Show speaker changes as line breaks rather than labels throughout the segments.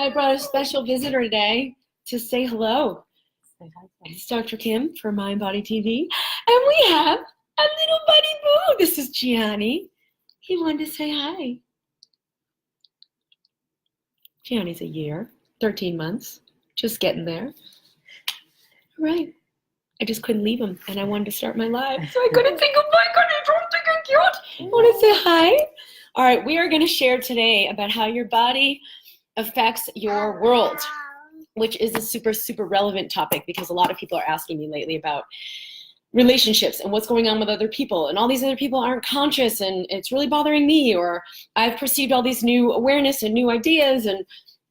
I brought a special visitor today to say hello. It's Dr. Kim for MindBody TV. And we have a little buddy boo. This is Gianni. He wanted to say hi. Gianni's a year, 13 months, just getting there. Right. I just couldn't leave him, and I wanted to start my live, so I couldn't think of my goodness, I'm thinking cute. I want to say hi. All right, we are going to share today about how your body affects your world, which is a super, super relevant topic because a lot of people are asking me lately about relationships and what's going on with other people, and all these other people aren't conscious, and it's really bothering me, or I've perceived all these new awareness and new ideas, and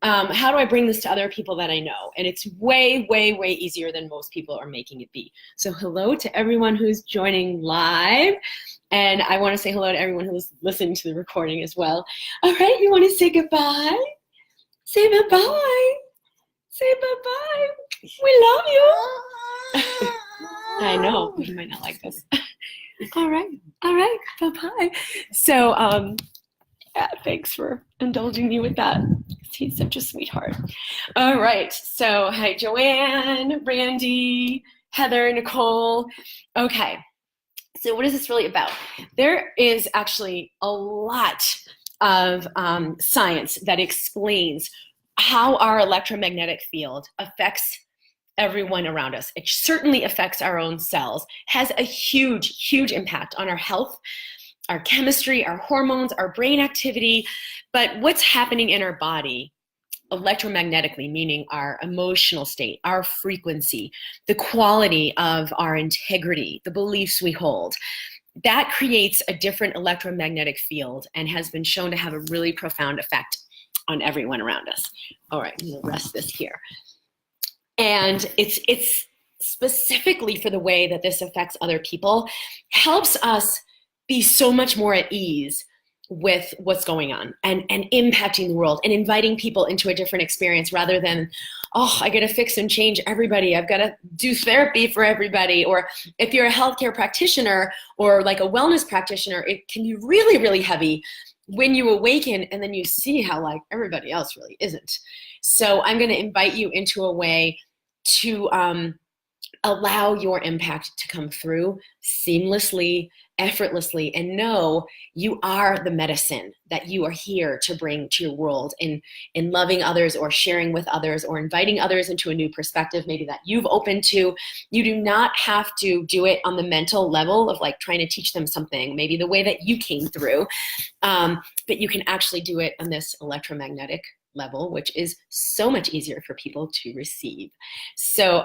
how do I bring this to other people that I know? And it's way, way, way easier than most people are making it be. So hello to everyone who's joining live. And I want to say hello to everyone who's listening to the recording as well. All right, you want to say goodbye? Say bye-bye. Say bye-bye. We love you. I know, you might not like this. All right, bye-bye. So, yeah, thanks for indulging me with that. He's such a sweetheart. All right, so hi, Joanne, Randy, Heather, Nicole. Okay, so what is this really about? There is actually a lot of science that explains how our electromagnetic field affects everyone around us. It certainly affects our own cells, has a huge, huge impact on our health, our chemistry, our hormones, our brain activity. But what's happening in our body electromagnetically, meaning our emotional state, our frequency, the quality of our integrity, the beliefs we hold, that creates a different electromagnetic field and has been shown to have a really profound effect on everyone around us. All right, I'm gonna rest this here. And it's specifically for the way that this affects other people, helps us be so much more at ease with what's going on and impacting the world and inviting people into a different experience rather than, oh, I gotta fix and change everybody. I've gotta do therapy for everybody. Or if you're a healthcare practitioner or like a wellness practitioner, it can be really, really heavy when you awaken and then you see how like everybody else really isn't. So I'm gonna invite you into a way to allow your impact to come through seamlessly, effortlessly, and know you are the medicine that you are here to bring to your world in loving others or sharing with others or inviting others into a new perspective maybe that you've opened to. You do not have to do it on the mental level of like trying to teach them something, maybe the way that you came through, but you can actually do it on this electromagnetic level, which is so much easier for people to receive. So,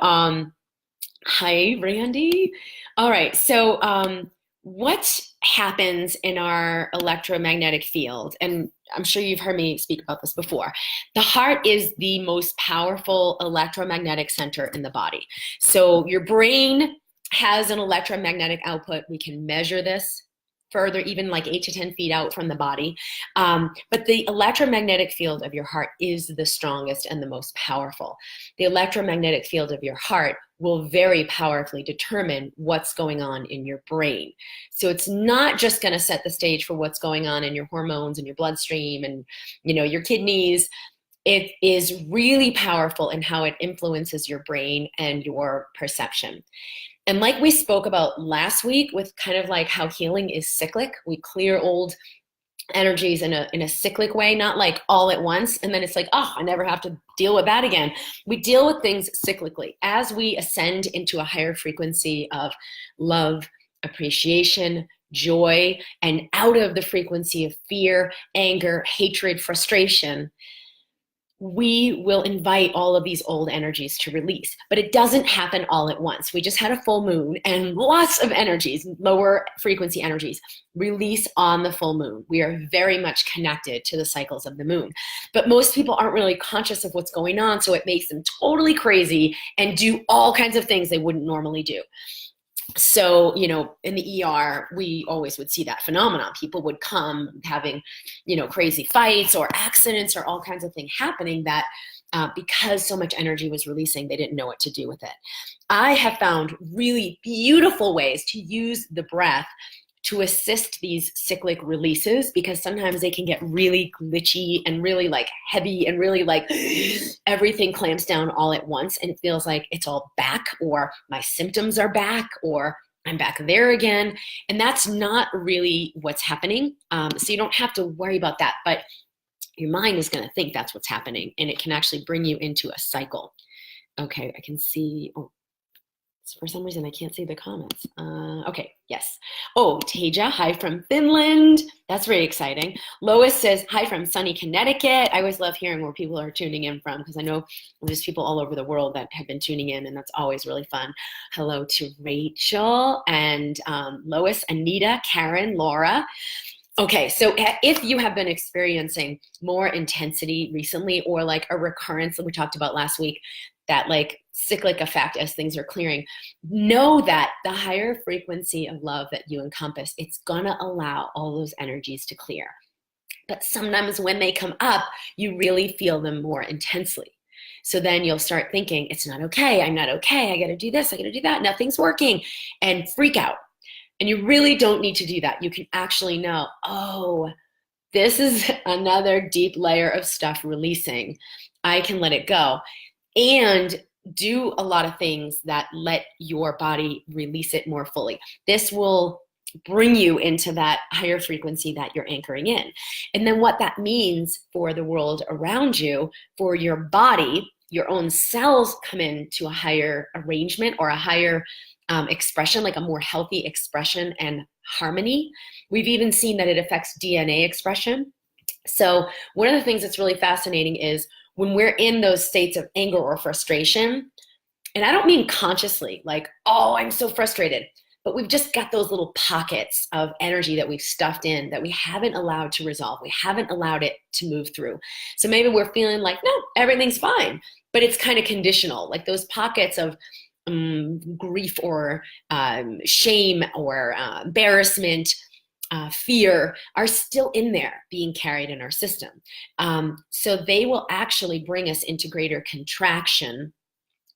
hi, Randy. All right, so what happens in our electromagnetic field, and I'm sure you've heard me speak about this before, the heart is the most powerful electromagnetic center in the body. So your brain has an electromagnetic output. We can measure this further, even like 8 to 10 feet out from the body. But the electromagnetic field of your heart is the strongest and the most powerful. The electromagnetic field of your heart will very powerfully determine what's going on in your brain. So it's not just going to set the stage for what's going on in your hormones and your bloodstream and, you know, your kidneys. It is really powerful in how it influences your brain and your perception. And like we spoke about last week with kind of like how healing is cyclic, we clear old energies in a cyclic way, not like all at once. And then it's like, oh, I never have to deal with that again. We deal with things cyclically. As we ascend into a higher frequency of love, appreciation, joy, and out of the frequency of fear, anger, hatred, frustration, we will invite all of these old energies to release. But it doesn't happen all at once. We just had a full moon and lots of energies, lower frequency energies, release on the full moon. We are very much connected to the cycles of the moon. But most people aren't really conscious of what's going on, so it makes them totally crazy and do all kinds of things they wouldn't normally do. So, you know, in the ER, we always would see that phenomenon. People would come having, you know, crazy fights or accidents or all kinds of things happening that because so much energy was releasing, they didn't know what to do with it. I have found really beautiful ways to use the breath to assist these cyclic releases, because sometimes they can get really glitchy and really like heavy and really like everything clamps down all at once, and it feels like it's all back, or my symptoms are back, or I'm back there again. And that's not really what's happening. So you don't have to worry about that, but your mind is going to think that's what's happening, and it can actually bring you into a cycle. Okay, I can see, oh, for some reason I can't see the comments. Okay, yes. Oh, Teja, hi from Finland. That's very exciting. Lois says, hi from sunny Connecticut. I always love hearing where people are tuning in from, because I know there's people all over the world that have been tuning in, and that's always really fun. Hello to Rachel and Lois, Anita, Karen, Laura. Okay, so if you have been experiencing more intensity recently, or like a recurrence that we talked about last week, that like cyclic effect as things are clearing, know that the higher frequency of love that you encompass, it's gonna allow all those energies to clear. But sometimes when they come up, you really feel them more intensely. So then you'll start thinking, it's not okay, I'm not okay, I gotta do this, I gotta do that, nothing's working, and freak out. And you really don't need to do that. You can actually know, oh, this is another deep layer of stuff releasing. I can let it go. And do a lot of things that let your body release it more fully. This will bring you into that higher frequency that you're anchoring in. And then what that means for the world around you, for your body, your own cells come into a higher arrangement, or a higher expression, like a more healthy expression and harmony. We've even seen that it affects DNA expression. So one of the things that's really fascinating is when we're in those states of anger or frustration, and I don't mean consciously, like, oh, I'm so frustrated, but we've just got those little pockets of energy that we've stuffed in that we haven't allowed to resolve. We haven't allowed it to move through. So maybe we're feeling like, no, everything's fine, but it's kind of conditional, like those pockets of grief or shame or embarrassment, fear are still in there being carried in our system. So they will actually bring us into greater contraction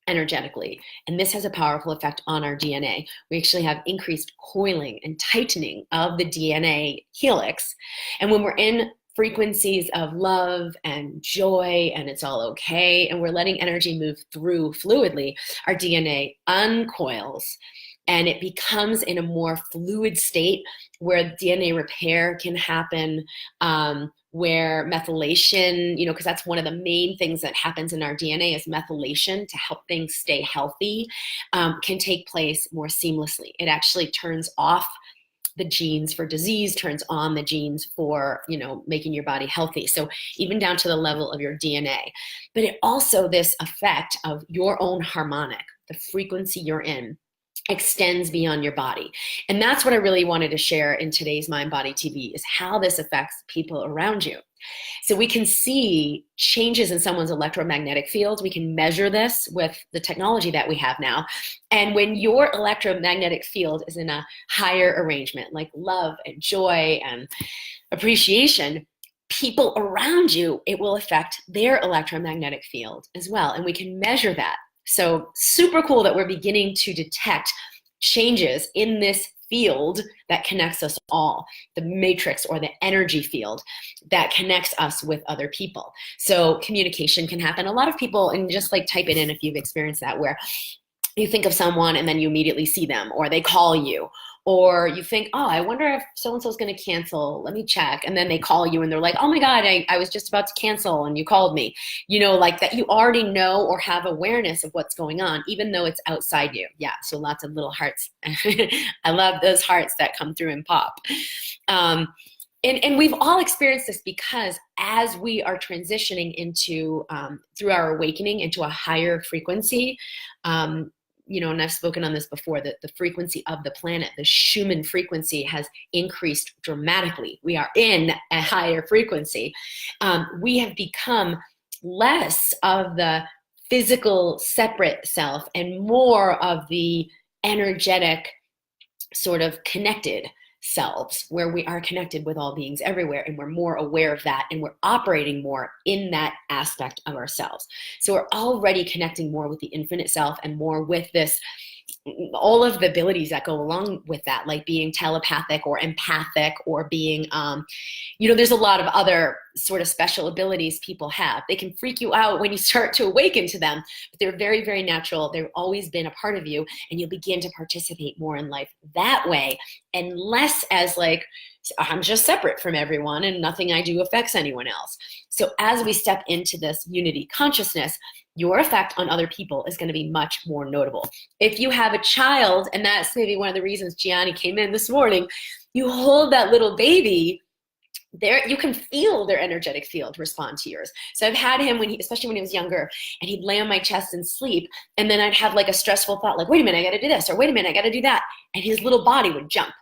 energetically. And this has a powerful effect on our DNA. We actually have increased coiling and tightening of the DNA helix. And when we're in frequencies of love and joy, and it's all okay, and we're letting energy move through fluidly, our DNA uncoils, and it becomes in a more fluid state where DNA repair can happen, where methylation, because that's one of the main things that happens in our DNA is methylation to help things stay healthy, can take place more seamlessly. It actually turns off the genes for disease, turns on the genes for, making your body healthy. So even down to the level of your DNA. But it also, this effect of your own harmonic, the frequency you're in, extends beyond your body. And that's what I really wanted to share in today's MindBody TV, is how this affects people around you. So we can see changes in someone's electromagnetic field. We can measure this with the technology that we have now. And when your electromagnetic field is in a higher arrangement, like love and joy and appreciation, people around you, it will affect their electromagnetic field as well. And we can measure that. So super cool that we're beginning to detect changes in this field that connects us all, the matrix or the energy field that connects us with other people. So communication can happen. A lot of people, and just like type it in if you've experienced that, where you think of someone and then you immediately see them, or they call you, or you think, oh, I wonder if so-and-so's going to cancel. Let me check. And then they call you and they're like, oh my God, I was just about to cancel and you called me. Like that you already know or have awareness of what's going on, even though it's outside you. Yeah, so lots of little hearts. I love those hearts that come through and pop. And we've all experienced this, because as we are transitioning into, through our awakening into a higher frequency, and I've spoken on this before, that the frequency of the planet, the Schumann frequency, has increased dramatically. We are in a higher frequency. We have become less of the physical separate self and more of the energetic sort of connected selves, where we are connected with all beings everywhere, and we're more aware of that, and we're operating more in that aspect of ourselves. So we're already connecting more with the infinite self and more with this all of the abilities that go along with that, like being telepathic or empathic or being, there's a lot of other sort of special abilities people have. They can freak you out when you start to awaken to them, but they're very, very natural. They've always been a part of you, and you'll begin to participate more in life that way, and less as like, I'm just separate from everyone and nothing I do affects anyone else. So as we step into this unity consciousness, your effect on other people is going to be much more notable. If you have a child, and that's maybe one of the reasons Gianni came in this morning, you hold that little baby there, you can feel their energetic field respond to yours. So I've had him especially when he was younger, and he'd lay on my chest and sleep, and then I'd have like a stressful thought, like, wait a minute, I got to do this, or wait a minute, I got to do that. And his little body would jump,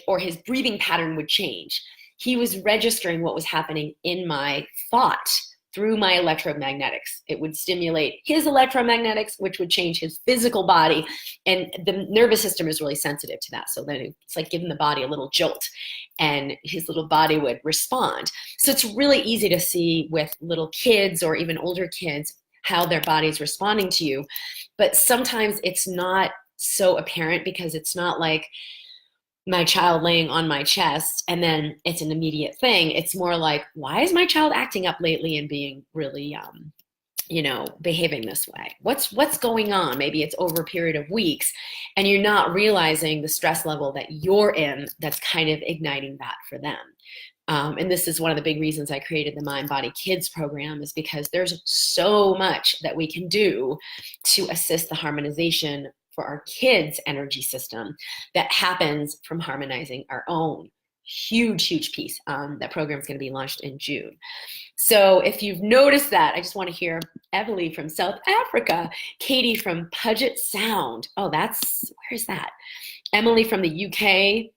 or his breathing pattern would change. He was registering what was happening in my thought through my electromagnetics. It would stimulate his electromagnetics, which would change his physical body. And the nervous system is really sensitive to that. So then it's like giving the body a little jolt, and his little body would respond. So it's really easy to see with little kids or even older kids how their body's responding to you. But sometimes it's not so apparent, because it's not like my child laying on my chest and then it's an immediate thing. It's more like, why is my child acting up lately and being really, behaving this way? What's going on? Maybe it's over a period of weeks, and you're not realizing the stress level that you're in that's kind of igniting that for them. And this is one of the big reasons I created the MindBody Kids program, is because there's so much that we can do to assist the harmonization for our kids' energy system that happens from harmonizing our own. Huge piece. That program is going to be launched in June. So if you've noticed that, I just want to hear Emily from South Africa, Katie from Puget Sound. Oh, where's that? Emily from the UK,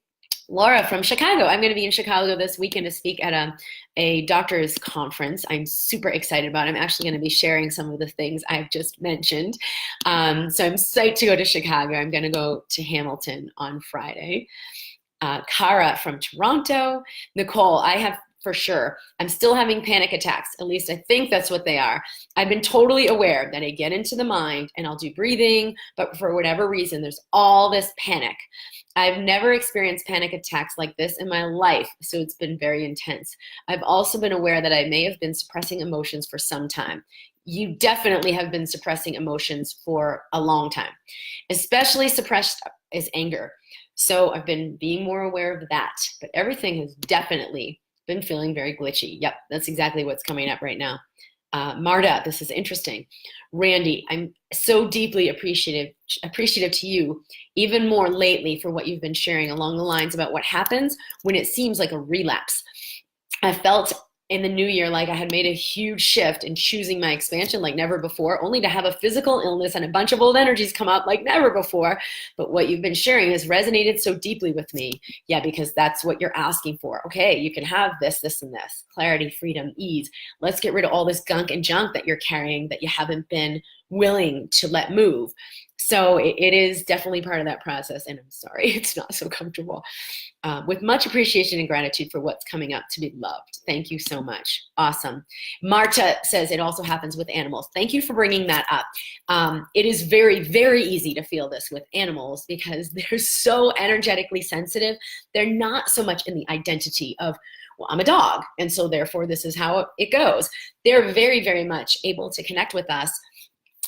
Laura from Chicago. I'm going to be in Chicago this weekend to speak at a doctor's conference. I'm super excited about it. I'm actually going to be sharing some of the things I've just mentioned. So I'm psyched to go to Chicago. I'm going to go to Hamilton on Friday. Kara from Toronto. Nicole, I have for sure. I'm still having panic attacks. At least I think that's what they are. I've been totally aware that I get into the mind and I'll do breathing, but for whatever reason, there's all this panic. I've never experienced panic attacks like this in my life, so it's been very intense. I've also been aware that I may have been suppressing emotions for some time. You definitely have been suppressing emotions for a long time. Especially suppressed is anger. So I've been being more aware of that, but everything has definitely been feeling very glitchy. Yep, that's exactly what's coming up right now. Marta, this is interesting. Randy, I'm so deeply appreciative to you, even more lately, for what you've been sharing along the lines about what happens when it seems like a relapse. I felt in the new year like I had made a huge shift in choosing my expansion like never before, only to have a physical illness and a bunch of old energies come up like never before. But what you've been sharing has resonated so deeply with me. Yeah, because that's what you're asking for. Okay, you can have this, this, and this. Clarity, freedom, ease. Let's get rid of all this gunk and junk that you're carrying that you haven't been willing to let move. So it is definitely part of that process, and I'm sorry it's not so comfortable. With much appreciation and gratitude for what's coming up to be loved. Thank you so much. Awesome. Marta says it also happens with animals. Thank you for bringing that up. It is very, very easy to feel this with animals because they're so energetically sensitive. They're not so much in the identity of, well, I'm a dog, and so therefore this is how it goes. They're very, very much able to connect with us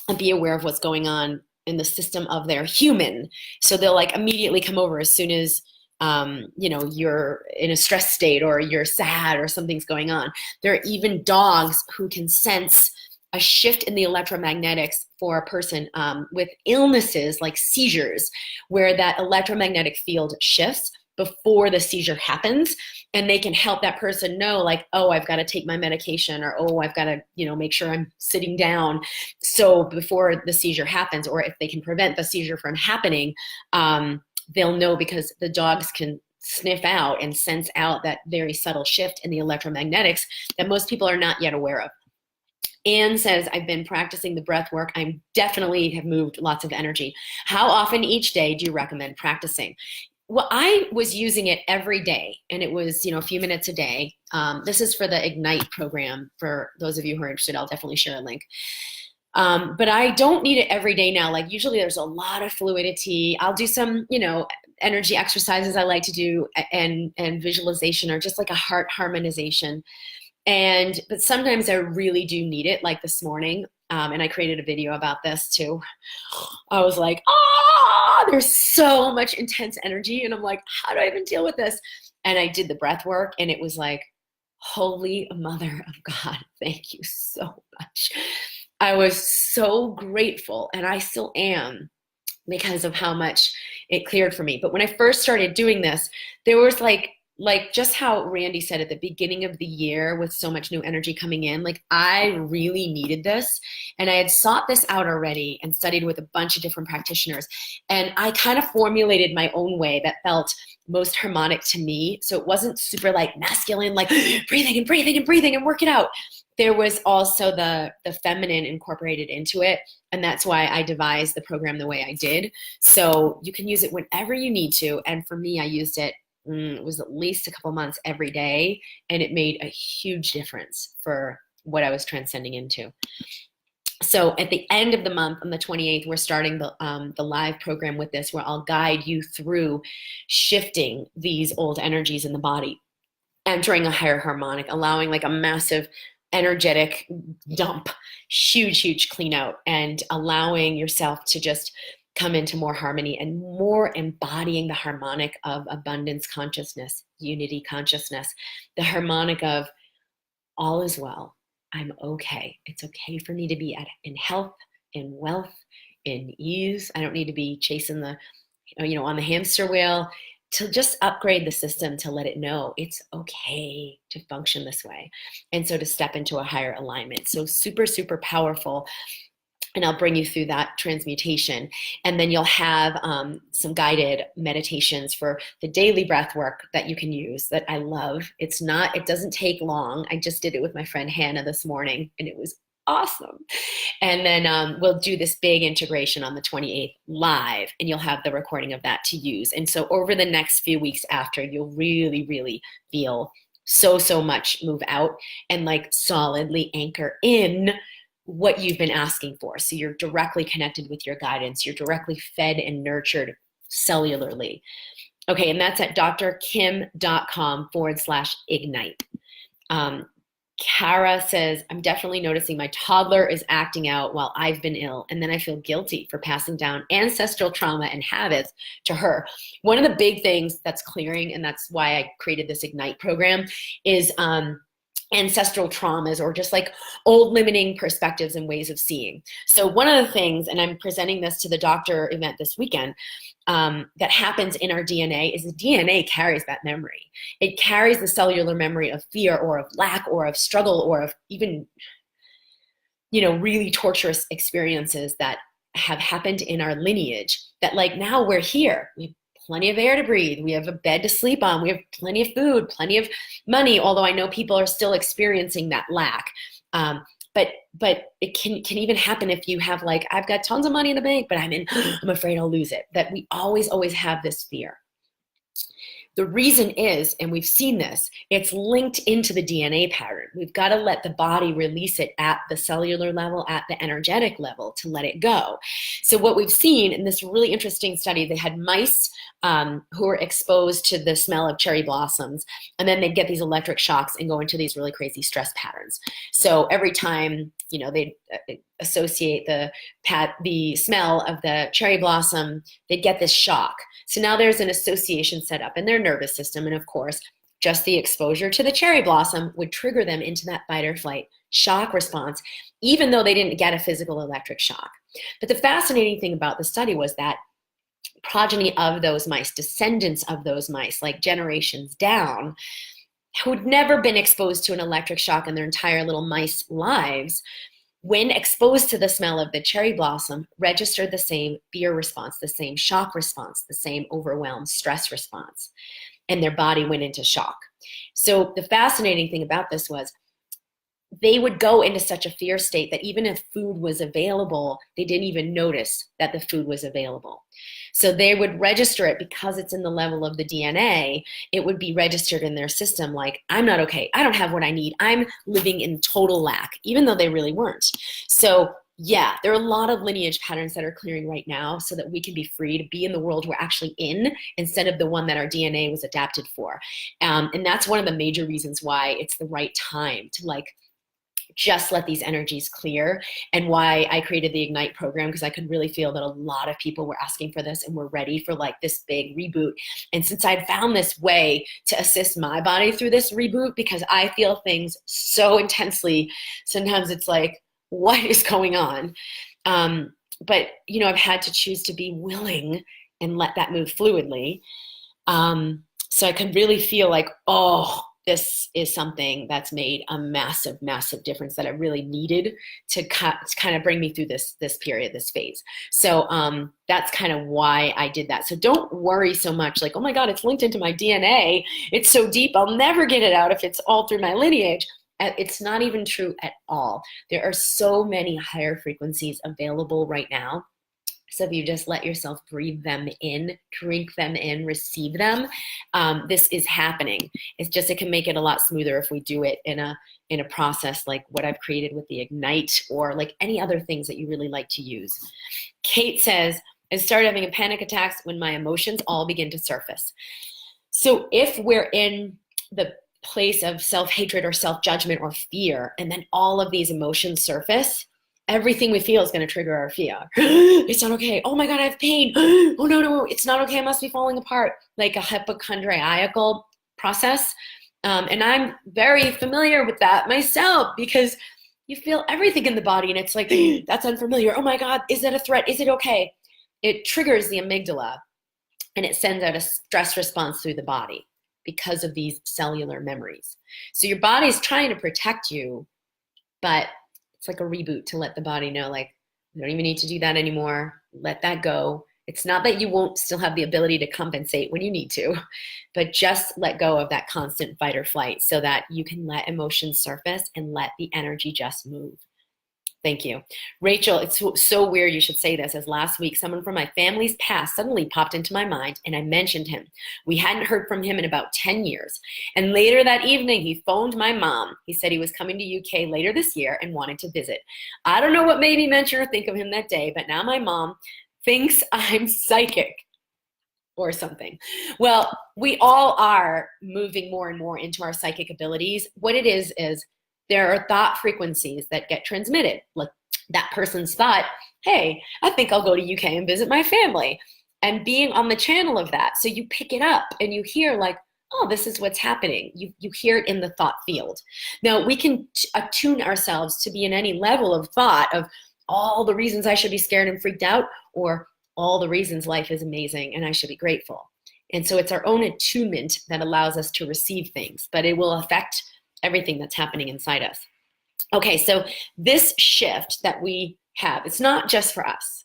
and be aware of what's going on in the system of their human. So they'll like immediately come over as soon as you're in a stress state or you're sad or something's going on. There are even dogs who can sense a shift in the electromagnetics for a person with illnesses like seizures, where that electromagnetic field shifts before the seizure happens, and they can help that person know, like, oh, I've got to take my medication, or oh, I've got to make sure I'm sitting down, so before the seizure happens. Or if they can prevent the seizure from happening, they'll know, because the dogs can sniff out and sense out that very subtle shift in the electromagnetics that most people are not yet aware of. Anne says, I've been practicing the breath work. I definitely have moved lots of energy. How often each day do you recommend practicing? Well, I was using it every day, and it was, a few minutes a day. This is for the Ignite program. For those of you who are interested, I'll definitely share a link. But I don't need it every day now. Like usually there's a lot of fluidity. I'll do some, energy exercises I like to do, and visualization, or just like a heart harmonization. But sometimes I really do need it, like this morning. And I created a video about this too. I was like, there's so much intense energy. And I'm like, how do I even deal with this? And I did the breath work, and it was like, holy mother of God, thank you so much. I was so grateful, and I still am, because of how much it cleared for me. But when I first started doing this, there was like just how Randy said at the beginning of the year, with so much new energy coming in, like I really needed this. And I had sought this out already and studied with a bunch of different practitioners. And I kind of formulated my own way that felt most harmonic to me. So it wasn't super like masculine, like breathing and breathing and breathing and work it out. There was also the feminine incorporated into it. And that's why I devised the program the way I did. So you can use it whenever you need to. And for me, I used it, it was at least a couple months every day. And it made a huge difference for what I was transcending into. So at the end of the month, on the 28th, we're starting the live program with this, where I'll guide you through shifting these old energies in the body, entering a higher harmonic, allowing like a massive energetic dump, huge clean out, and allowing yourself to just come into more harmony and more embodying the harmonic of abundance consciousness, unity consciousness, the harmonic of all is well. I'm okay. It's okay for me to be in health, in wealth, in ease. I don't need to be chasing the, on the hamster wheel. To just upgrade the system to let it know it's okay to function this way. And so to step into a higher alignment. So super, super powerful. And I'll bring you through that transmutation. And then you'll have some guided meditations for the daily breath work that you can use, that I love. It doesn't take long. I just did it with my friend Hannah this morning, and it was awesome. And then we'll do this big integration on the 28th live, and you'll have the recording of that to use. And so over the next few weeks after, you'll really, really feel so much move out and like solidly anchor in what you've been asking for. So you're directly connected with your guidance. You're directly fed and nurtured cellularly. Okay, and that's at drkim.com/ignite. Kara says, I'm definitely noticing my toddler is acting out while I've been ill, and then I feel guilty for passing down ancestral trauma and habits to her. One of the big things that's clearing, and that's why I created this Ignite program, is ancestral traumas, or just like old limiting perspectives and ways of seeing. So one of the things, and I'm presenting this to the doctor event this weekend, that happens in our DNA is the DNA carries that memory. It carries the cellular memory of fear, or of lack, or of struggle, or of even, really torturous experiences that have happened in our lineage, that like now we're here. We have plenty of air to breathe. We have a bed to sleep on. We have plenty of food, plenty of money, although I know people are still experiencing that lack. But it can even happen if you have like, I've got tons of money in the bank, but I'm afraid I'll lose it. That we always have this fear. The reason is, and we've seen this, it's linked into the DNA pattern. We've got to let the body release it at the cellular level, at the energetic level, to let it go. So what we've seen in this really interesting study, they had mice who were exposed to the smell of cherry blossoms, and then they'd get these electric shocks and go into these really crazy stress patterns. So every time, they'd associate the smell of the cherry blossom, they'd get this shock. So now there's an association set up in their nervous system. And of course, just the exposure to the cherry blossom would trigger them into that fight or flight shock response, even though they didn't get a physical electric shock. But the fascinating thing about the study was that progeny of those mice, descendants of those mice, like generations down, who'd never been exposed to an electric shock in their entire little mice lives, when exposed to the smell of the cherry blossom, registered the same fear response, the same shock response, the same overwhelmed stress response, and their body went into shock. So the fascinating thing about this was they would go into such a fear state that even if food was available, they didn't even notice that the food was available. So they would register it because it's in the level of the DNA. It would be registered in their system like, I'm not okay. I don't have what I need. I'm living in total lack, even though they really weren't. So yeah, there are a lot of lineage patterns that are clearing right now so that we can be free to be in the world we're actually in instead of the one that our DNA was adapted for. And that's one of the major reasons why it's the right time to like just let these energies clear, and why I created the Ignite program, because I could really feel that a lot of people were asking for this and were ready for like this big reboot. And since I'd found this way to assist my body through this reboot, because I feel things so intensely, sometimes it's like, what is going on? But you know, I've had to choose to be willing and let that move fluidly. So I can really feel like, oh, this is something that's made a massive, massive difference that I really needed to kind of bring me through this period, this phase. So that's kind of why I did that. So don't worry so much like, oh my God, it's linked into my DNA. It's so deep, I'll never get it out if it's all through my lineage. It's not even true at all. There are so many higher frequencies available right now. So if you just let yourself breathe them in, drink them in, receive them, this is happening. It's just, it can make it a lot smoother if we do it in a process like what I've created with the Ignite, or like any other things that you really like to use. Kate says, I started having panic attacks when my emotions all begin to surface. So if we're in the place of self-hatred or self-judgment or fear, and then all of these emotions surface, everything we feel is going to trigger our fear. It's not okay. Oh my God, I have pain. Oh no, it's not okay. I must be falling apart. Like a hypochondriacal process. And I'm very familiar with that myself, because you feel everything in the body and it's like, that's unfamiliar. Oh my God, is that a threat? Is it okay? It triggers the amygdala and it sends out a stress response through the body because of these cellular memories. So your body's trying to protect you, but it's like a reboot to let the body know, like, you don't even need to do that anymore. Let that go. It's not that you won't still have the ability to compensate when you need to, but just let go of that constant fight or flight so that you can let emotions surface and let the energy just move. Thank you. Rachel, it's so weird you should say this, as last week someone from my family's past suddenly popped into my mind and I mentioned him. We hadn't heard from him in about 10 years. And later that evening, he phoned my mom. He said he was coming to UK later this year and wanted to visit. I don't know what made me mention or think of him that day, but now my mom thinks I'm psychic or something. Well, we all are moving more and more into our psychic abilities. What it is there are thought frequencies that get transmitted. Like that person's thought, hey, I think I'll go to UK and visit my family. And being on the channel of that, so you pick it up and you hear like, oh, this is what's happening. You hear it in the thought field. Now we can attune ourselves to be in any level of thought of all the reasons I should be scared and freaked out, or all the reasons life is amazing and I should be grateful. And so it's our own attunement that allows us to receive things, but it will affect everything that's happening inside us. Okay, so this shift that we have, it's not just for us.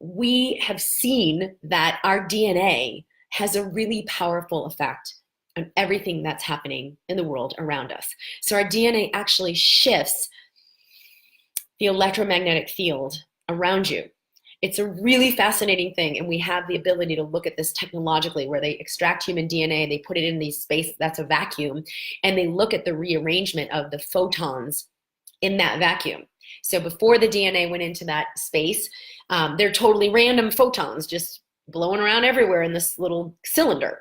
We have seen that our DNA has a really powerful effect on everything that's happening in the world around us. So our DNA actually shifts the electromagnetic field around you. It's a really fascinating thing, and we have the ability to look at this technologically, where they extract human DNA, they put it in these space that's a vacuum, and they look at the rearrangement of the photons in that vacuum. So before the DNA went into that space, they're totally random photons just blowing around everywhere in this little cylinder.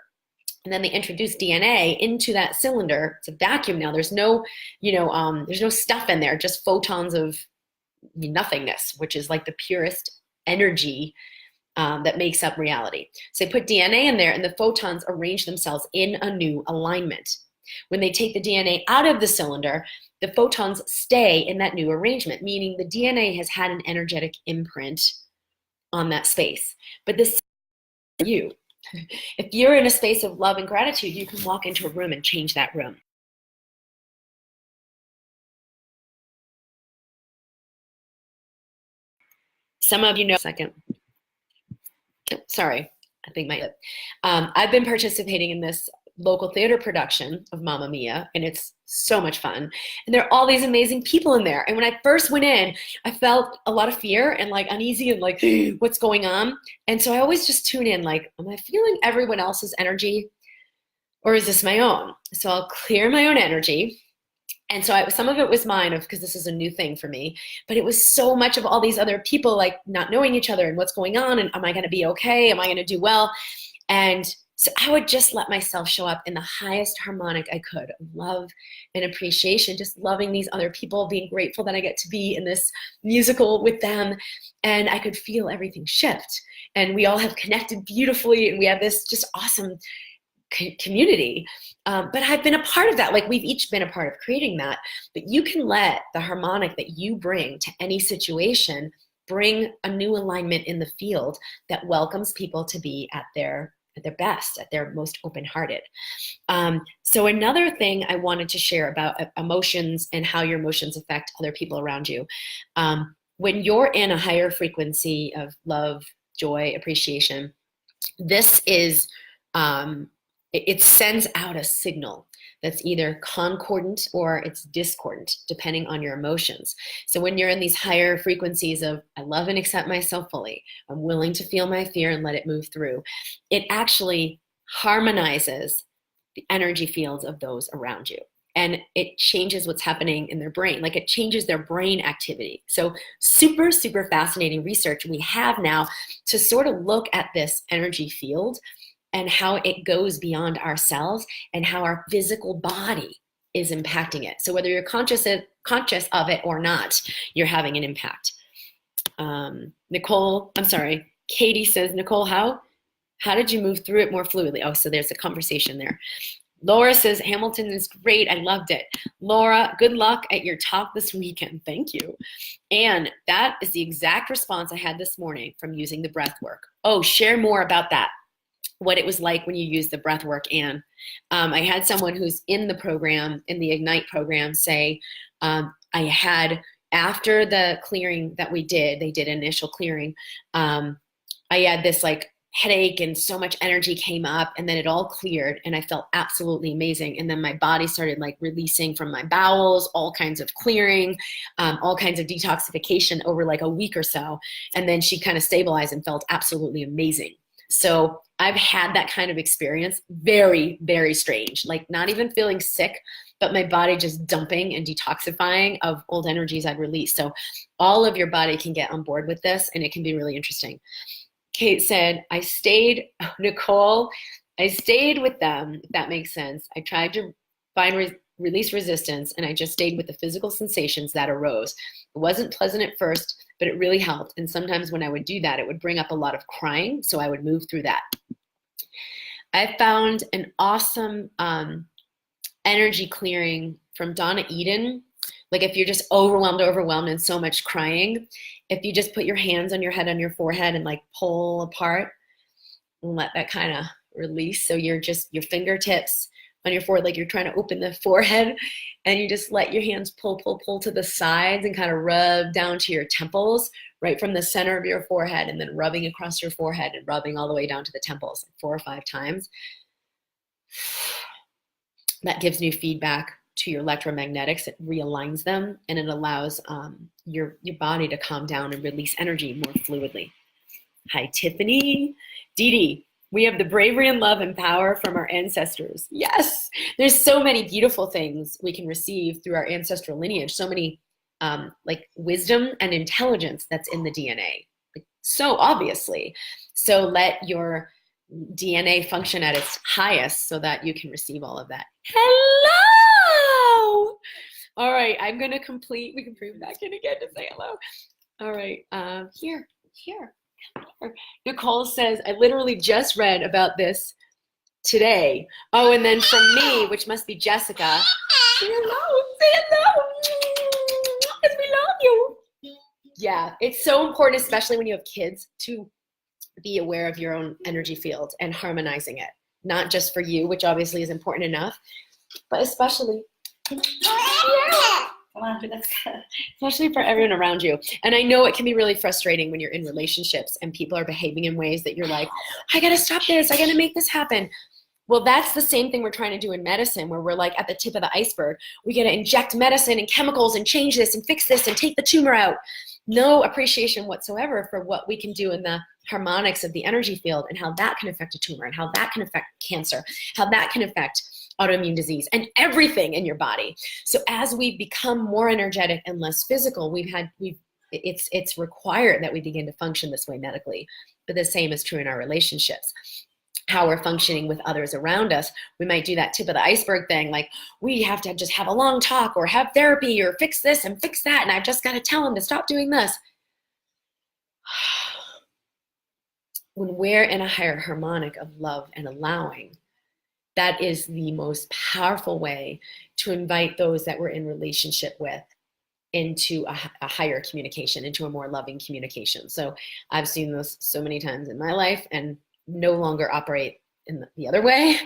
And then they introduce DNA into that cylinder. It's a vacuum now. There's no, there's no stuff in there, just photons of nothingness, which is like the purest energy that makes up reality. So they put DNA in there and the photons arrange themselves in a new alignment. When they take the DNA out of the cylinder, the photons stay in that new arrangement, meaning the DNA has had an energetic imprint on that space. But this is you. If you're in a space of love and gratitude, you can walk into a room and change that room. Some of you know, second. Sorry, I think I've been participating in this local theater production of Mamma Mia, and it's so much fun. And there are all these amazing people in there. And when I first went in, I felt a lot of fear and like uneasy and like, what's going on? And so I always just tune in, like, am I feeling everyone else's energy or is this my own? So I'll clear my own energy And so some of it was mine, because this is a new thing for me, but it was so much of all these other people, like not knowing each other and what's going on, and am I going to be okay? Am I going to do well? And so I would just let myself show up in the highest harmonic I could, love and appreciation, just loving these other people, being grateful that I get to be in this musical with them. And I could feel everything shift. And we all have connected beautifully, and we have this just awesome community. But I've been a part of that. Like, we've each been a part of creating that. But you can let the harmonic that you bring to any situation bring a new alignment in the field that welcomes people to be at their best, at their most open-hearted. So another thing I wanted to share about emotions and how your emotions affect other people around you. When you're in a higher frequency of love, joy, appreciation, this is it sends out a signal that's either concordant or it's discordant, depending on your emotions. So when you're in these higher frequencies of, I love and accept myself fully, I'm willing to feel my fear and let it move through, it actually harmonizes the energy fields of those around you. And it changes what's happening in their brain. Like, it changes their brain activity. So super, super fascinating research we have now to sort of look at this energy field and how it goes beyond ourselves and how our physical body is impacting it. So whether you're conscious of it or not, you're having an impact. Katie says, Nicole, how did you move through it more fluidly? Oh, so there's a conversation there. Laura says, Hamilton is great. I loved it. Laura, good luck at your talk this weekend. Thank you. And that is the exact response I had this morning from using the breath work. Oh, share more about that. What it was like when you used the breath work, Anne. I had someone who's in the program, in the Ignite program, say, I had, after the clearing that we did, they did initial clearing, I had this like headache and so much energy came up, and then it all cleared and I felt absolutely amazing. And then my body started like releasing from my bowels, all kinds of clearing, all kinds of detoxification over like a week or so. And then she kind of stabilized and felt absolutely amazing. So I've had that kind of experience. Very, very strange. Like, not even feeling sick, but my body just dumping and detoxifying of old energies I'd released. So all of your body can get on board with this, and it can be really interesting. Kate said, Nicole, I stayed with them, if that makes sense. I tried to release resistance, and I just stayed with the physical sensations that arose. It wasn't pleasant at first, but it really helped. And sometimes when I would do that, it would bring up a lot of crying, so I would move through that. I found an awesome energy clearing from Donna Eden. Like, if you're just overwhelmed and so much crying, if you just put your hands on your head, on your forehead, and like pull apart and let that kind of release. So you're just, your fingertips on your forehead, like you're trying to open the forehead, and you just let your hands pull to the sides and kind of rub down to your temples, right from the center of your forehead, and then rubbing across your forehead and rubbing all the way down to the temples, like 4 or 5 times. That gives new feedback to your electromagnetics. It realigns them, and it allows your body to calm down and release energy more fluidly. Hi, Tiffany. Dee Dee, we have the bravery and love and power from our ancestors. Yes, there's so many beautiful things we can receive through our ancestral lineage. So many like wisdom and intelligence that's in the DNA, like, so obviously. So let your DNA function at its highest so that you can receive all of that. Hello! All right, I'm going to complete. We can bring it back in again to say hello. All right, here. Nicole says, I literally just read about this today. Oh, and then from me, which must be Jessica. Say hello. Because we love you. Yeah, it's so important, especially when you have kids, to be aware of your own energy field and harmonizing it. Not just for you, which obviously is important enough, but especially especially for everyone around you. And I know it can be really frustrating when you're in relationships and people are behaving in ways that you're like, I gotta stop this, I gotta make this happen. Well, that's the same thing we're trying to do in medicine, where we're like at the tip of the iceberg. We gotta inject medicine and chemicals and change this and fix this and take the tumor out. No appreciation whatsoever for what we can do in the harmonics of the energy field and how that can affect a tumor and how that can affect cancer, how that can affect autoimmune disease and everything in your body. So as we become more energetic and less physical, it's required that we begin to function this way medically. But the same is true in our relationships. How we're functioning with others around us. We might do that tip of the iceberg thing, like we have to just have a long talk or have therapy or fix this and fix that, and I've just got to tell them to stop doing this. When we're in a higher harmonic of love and allowing, that is the most powerful way to invite those that we're in relationship with into a higher communication, into a more loving communication. So I've seen this so many times in my life and no longer operate in the other way.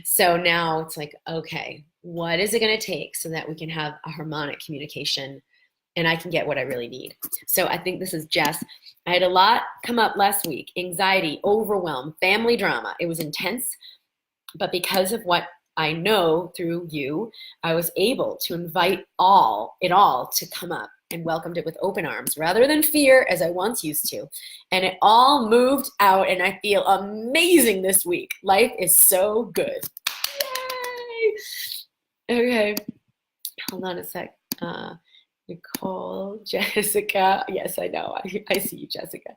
So now it's like, okay, what is it going to take so that we can have a harmonic communication and I can get what I really need? So I think this is Jess. I had a lot come up last week: anxiety, overwhelm, family drama. It was intense, but because of what I know through you, I was able to invite it all to come up and welcomed it with open arms rather than fear as I once used to. And it all moved out and I feel amazing this week. Life is so good. Yay! Okay, hold on a sec. Nicole, Jessica, yes, I know, I see you, Jessica.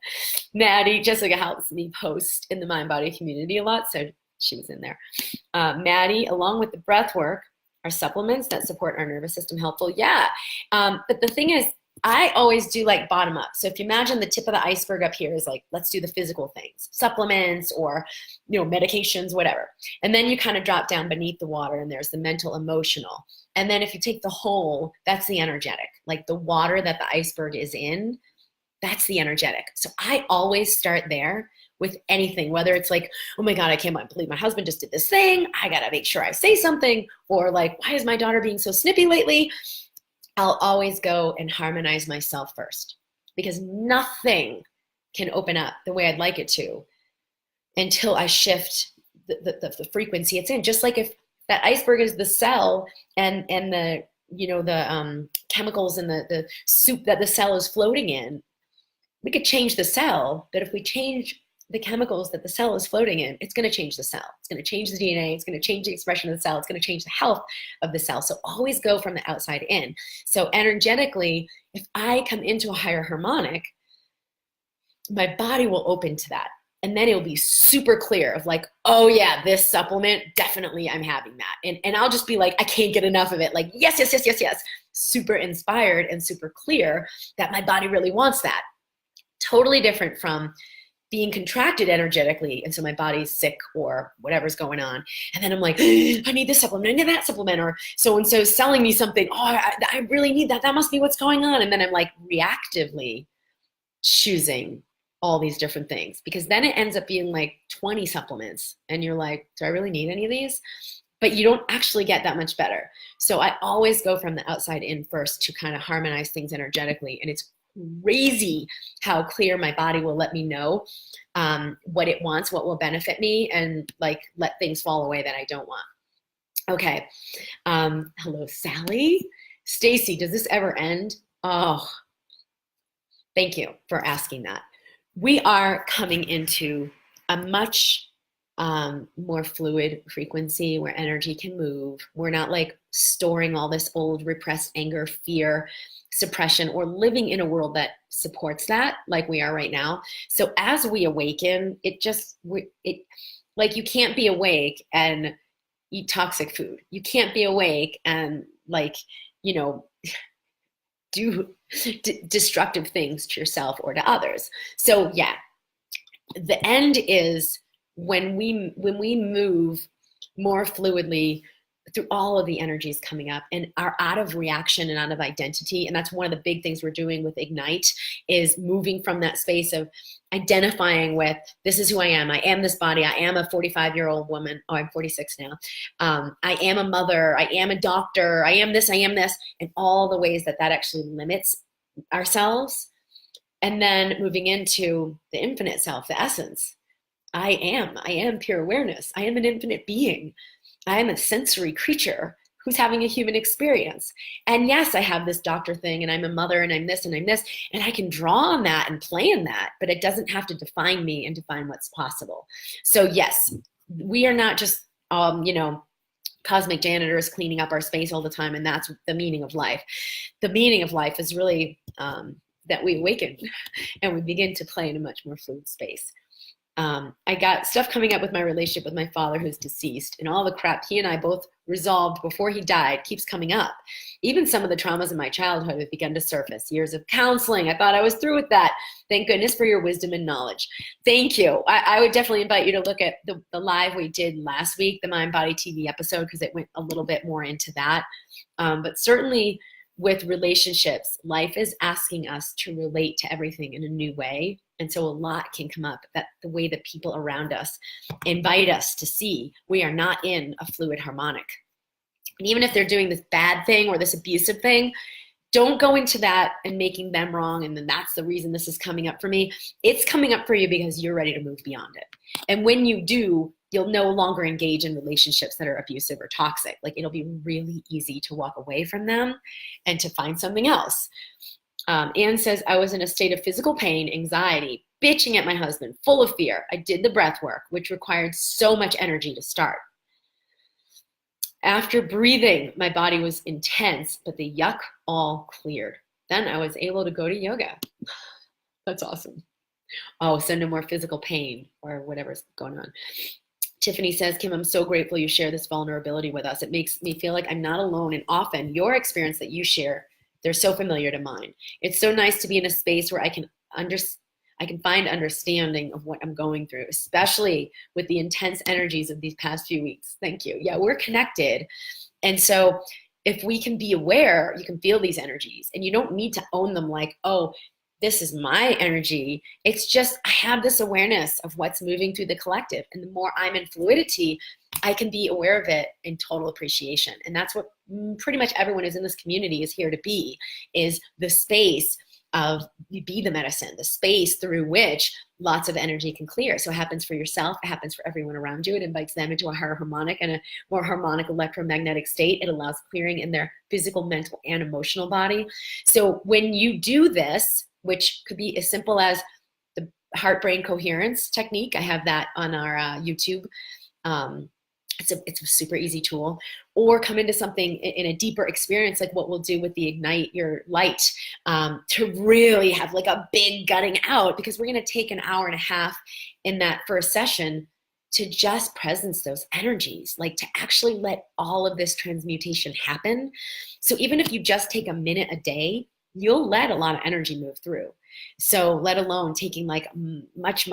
Maddie, Jessica helps me post in the MindBody community a lot, so she was in there. Maddie, along with the breath work, are supplements that support our nervous system helpful? Yeah, but the thing is, I always do like bottom up. So if you imagine the tip of the iceberg up here is like, let's do the physical things, supplements or, medications, whatever. And then you kind of drop down beneath the water and there's the mental, emotional. And then if you take the whole, that's the energetic, like the water that the iceberg is in, that's the energetic. So I always start there with anything, whether it's like, oh my God, I can't believe my husband just did this thing. I got to make sure I say something. Or like, why is my daughter being so snippy lately? I'll always go and harmonize myself first, because nothing can open up the way I'd like it to until I shift the frequency it's in. Just like if that iceberg is the cell and the, the chemicals in the soup that the cell is floating in, we could change the cell, but if we change the chemicals that the cell is floating in, it's going to change the cell. It's going to change the DNA. It's going to change the expression of the cell. It's going to change the health of the cell. So always go from the outside in. So energetically, if I come into a higher harmonic, my body will open to that. And then it'll be super clear of like, oh yeah, this supplement, definitely I'm having that. And I'll just be like, I can't get enough of it. Like, yes, yes, yes, yes, yes. Super inspired and super clear that my body really wants that. Totally different from being contracted energetically, and so my body's sick or whatever's going on, and then I'm like, I need this supplement, I need that supplement, or so-and-so selling me something, I really need that, that must be what's going on, and then I'm like reactively choosing all these different things, because then it ends up being like 20 supplements, and you're like, do I really need any of these? But you don't actually get that much better. So I always go from the outside in first to kind of harmonize things energetically, and it's crazy how clear my body will let me know what it wants, what will benefit me, and like let things fall away that I don't want. Okay. Hello, Sally. Stacy, does this ever end? Oh, thank you for asking that. We are coming into a much more fluid frequency where energy can move. We're not like storing all this old repressed anger, fear, suppression, or living in a world that supports that like we are right now. So as we awaken, like you can't be awake and eat toxic food. You can't be awake and like, do destructive things to yourself or to others. So yeah, the end is when we move more fluidly through all of the energies coming up and are out of reaction and out of identity. And that's one of the big things we're doing with Ignite, is moving from that space of identifying with, this is who I am this body, I am a 45-year-old woman, I'm 46 now, I am a mother, I am a doctor, I am this, and all the ways that actually limits ourselves. And then moving into the infinite self, the essence. I am pure awareness. I am an infinite being. I am a sensory creature who's having a human experience. And yes, I have this doctor thing, and I'm a mother, and I'm this, and I'm this, and I can draw on that and play in that, but it doesn't have to define me and define what's possible. So yes, we are not just, cosmic janitors cleaning up our space all the time, and that's the meaning of life. The meaning of life is really that we awaken and we begin to play in a much more fluid space. I got stuff coming up with my relationship with my father, who's deceased, and all the crap he and I both resolved before he died keeps coming up. Even some of the traumas in my childhood have begun to surface. Years of counseling, I thought I was through with that. Thank goodness for your wisdom and knowledge. Thank you. I would definitely invite you to look at the live we did last week, the MindBody TV episode, because it went a little bit more into that. But certainly with relationships, life is asking us to relate to everything in a new way. And so a lot can come up, that the way that people around us invite us to see we are not in a fluid harmonic. And even if they're doing this bad thing or this abusive thing, don't go into that and making them wrong, and then that's the reason this is coming up for me. It's coming up for you because you're ready to move beyond it. And when you do, you'll no longer engage in relationships that are abusive or toxic. Like, it'll be really easy to walk away from them and to find something else. Anne says, I was in a state of physical pain, anxiety, bitching at my husband, full of fear. I did the breath work, which required so much energy to start. After breathing, my body was intense, but the yuck all cleared. Then I was able to go to yoga. That's awesome. Oh, so no more physical pain or whatever's going on. Tiffany says, Kim, I'm so grateful you share this vulnerability with us. It makes me feel like I'm not alone, and often your experience that you share, they're so familiar to mine. It's so nice to be in a space where I can find understanding of what I'm going through, especially with the intense energies of these past few weeks. Thank you. Yeah, we're connected. And so if we can be aware, you can feel these energies, and you don't need to own them like, oh, this is my energy. It's just, I have this awareness of what's moving through the collective. And the more I'm in fluidity, I can be aware of it in total appreciation. And that's what pretty much everyone who's in this community is here to be, is the space of, you be the medicine, the space through which lots of energy can clear. So it happens for yourself, it happens for everyone around you. It invites them into a higher harmonic and a more harmonic electromagnetic state. It allows clearing in their physical, mental, and emotional body. So when you do this, which could be as simple as the heart-brain coherence technique, I have that on our YouTube. It's a super easy tool. Or come into something in a deeper experience, like what we'll do with the Ignite Your Light, to really have like a big gutting out, because we're going to take an hour and a half in that first session to just presence those energies, like to actually let all of this transmutation happen. So even if you just take a minute a day, you'll let a lot of energy move through. So let alone taking like much,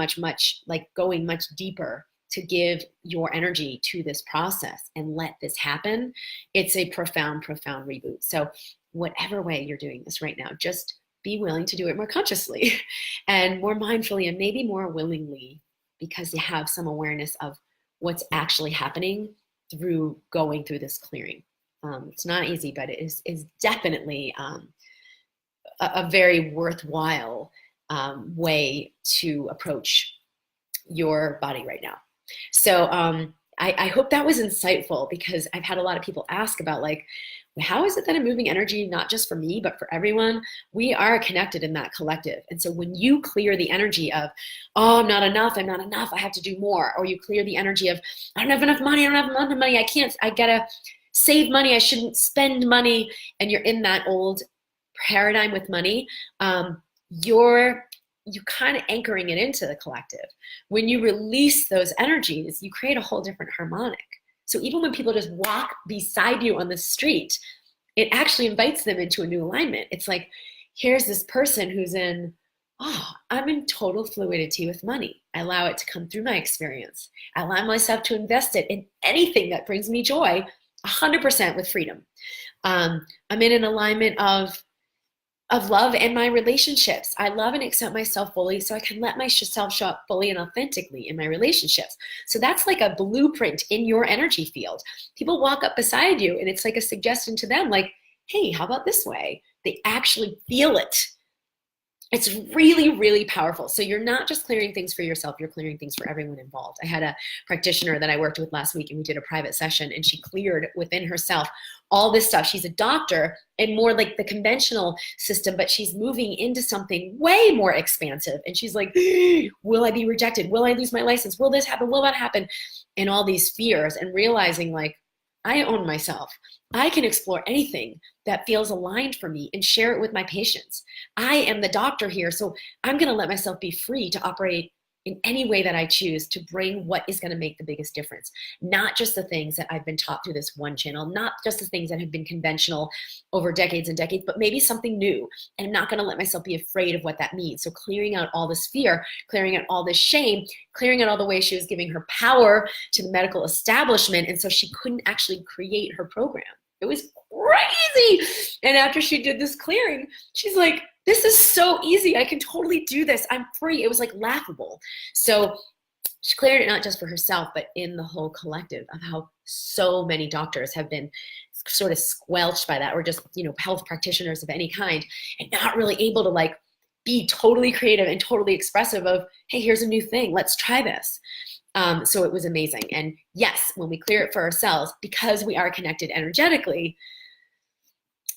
like going much deeper to give your energy to this process and let this happen. It's a profound reboot. So whatever way you're doing this right now, just be willing to do it more consciously and more mindfully, and maybe more willingly, because you have some awareness of what's actually happening through going through this clearing. It's not easy, but it is definitely a very worthwhile way to approach your body right now. So I hope that was insightful, because I've had a lot of people ask about, like, how is it that I'm moving energy not just for me, but for everyone? We are connected in that collective. And so when you clear the energy of, oh, I'm not enough, I have to do more, or you clear the energy of, I don't have enough money, I gotta save money, I shouldn't spend money, and you're in that old paradigm with money, you're kind of anchoring it into the collective. When you release those energies, you create a whole different harmonic. So even when people just walk beside you on the street, it actually invites them into a new alignment. It's like, here's this person who's in, oh, I'm in total fluidity with money. I allow it to come through my experience. I allow myself to invest it in anything that brings me joy, 100% with freedom. I'm in an alignment of love and my relationships. I love and accept myself fully, so I can let myself show up fully and authentically in my relationships. So that's like a blueprint in your energy field. People walk up beside you, and it's like a suggestion to them, like, hey, how about this way? They actually feel it.
It's really, really powerful. So you're not just clearing things for yourself, you're clearing things for everyone involved. I had a practitioner that I worked with last week, and we did a private session, and she cleared within herself all this stuff. She's a doctor and more like the conventional system, but she's moving into something way more expansive. And she's like, will I be rejected? Will I lose my license? Will this happen? Will that happen? And all these fears, and realizing like, I own myself. I can explore anything that feels aligned for me and share it with my patients. I am the doctor here, so I'm going to let myself be free to operate in any way that I choose to bring what is going to make the biggest difference. Not just the things that I've been taught through this one channel, not just the things that have been conventional over decades and decades, but maybe something new. And I'm not going to let myself be afraid of what that means. So clearing out all this fear, clearing out all this shame, clearing out all the ways she was giving her power to the medical establishment. And so she couldn't actually create her program. It was crazy. And after she did this clearing, she's like, this is so easy. I can totally do this. I'm free. It was like laughable. So she cleared it not just for herself, but in the whole collective of how so many doctors have been sort of squelched by that, or just, you know, health practitioners of any kind, and not really able to like be totally creative and totally expressive of, hey, here's a new thing. Let's try this. So it was amazing. And yes, when we clear it for ourselves, because we are connected energetically,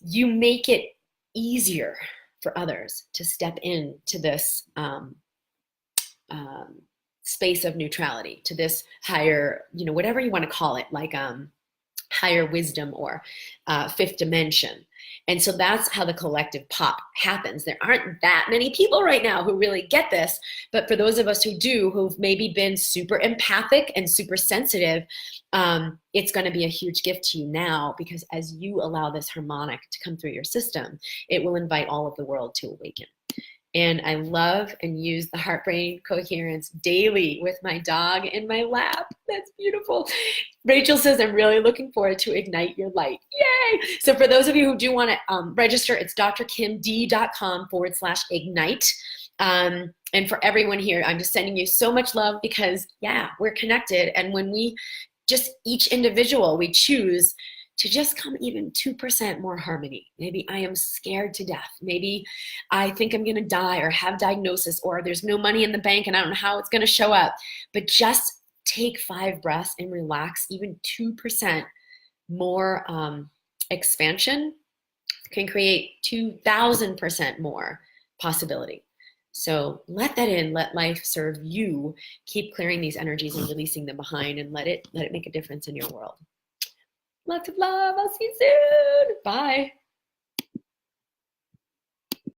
you make it easier for others to step into this space of neutrality, to this higher, you know, whatever you want to call it, like higher wisdom or fifth dimension. And so that's how the collective pop happens. There aren't that many people right now who really get this, but for those of us who do, who've maybe been super empathic and super sensitive, it's going to be a huge gift to you now, because as you allow this harmonic to come through your system, it will invite all of the world to awaken. And I love and use the heart-brain coherence daily with my dog in my lap. That's beautiful. Rachel says, I'm really looking forward to Ignite Your Light. Yay! So for those of you who do want to register, it's drkimd.com/ignite. And for everyone here, I'm just sending you so much love, because yeah, we're connected. And when we just, each individual, we choose to just come even 2% more harmony. Maybe I am scared to death. Maybe I think I'm gonna die or have diagnosis, or there's no money in the bank and I don't know how it's gonna show up. But just take 5 breaths and relax. Even 2% more expansion can create 2,000% more possibility. So let that in, let life serve you. Keep clearing these energies and releasing them behind, and let it make a difference in your world. Lots of love. I'll see you soon. Bye.